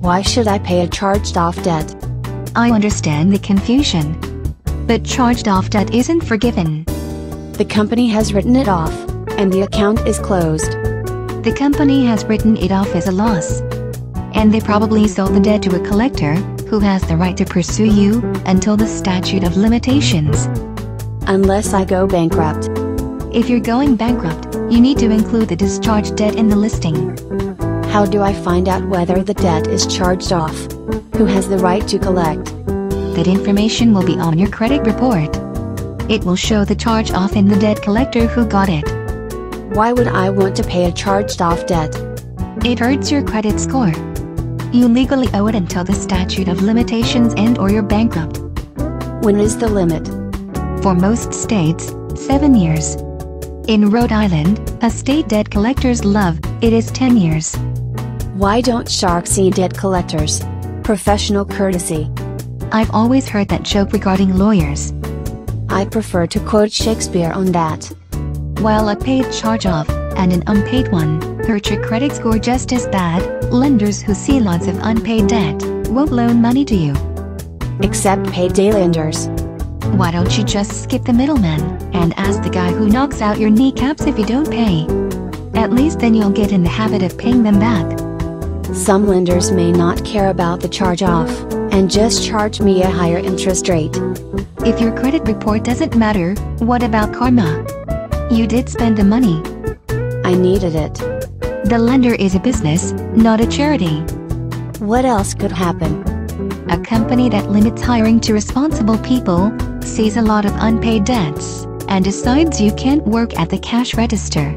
Why should I pay a charged-off debt? I understand the confusion. But charged-off debt isn't forgiven. The company has written it off, and the account is closed. The company has written it off as a loss. And they probably sold the debt to a collector, who has the right to pursue you until the statute of limitations. Unless I go bankrupt. If you're going bankrupt, you need to include the discharged debt in the listing. How do I find out whether the debt is charged off? Who has the right to collect? That information will be on your credit report. It will show the charge off and the debt collector who got it. Why would I want to pay a charged-off debt? It hurts your credit score. You legally owe it until the statute of limitations end or you're bankrupt. When is the limit? For most states, 7 years. In Rhode Island, a state debt collectors love, it is 10 years. Why don't sharks see debt collectors? Professional courtesy. I've always heard that joke regarding lawyers. I prefer to quote Shakespeare on that. While a paid charge-off and an unpaid one hurt your credit score just as bad, lenders who see lots of unpaid debt won't loan money to you. Except payday lenders. Why don't you just skip the middleman and ask the guy who knocks out your kneecaps if you don't pay? At least then you'll get in the habit of paying them back. Some lenders may not care about the charge-off, and just charge me a higher interest rate. If your credit report doesn't matter, what about karma? You did spend the money. I needed it. The lender is a business, not a charity. What else could happen? A company that limits hiring to responsible people, sees a lot of unpaid debts, and decides you can't work at the cash register,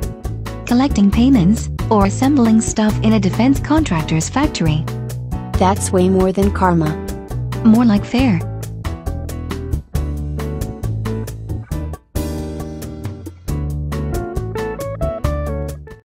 collecting payments, or assembling stuff in a defense contractor's factory. That's way more than karma. More like fair.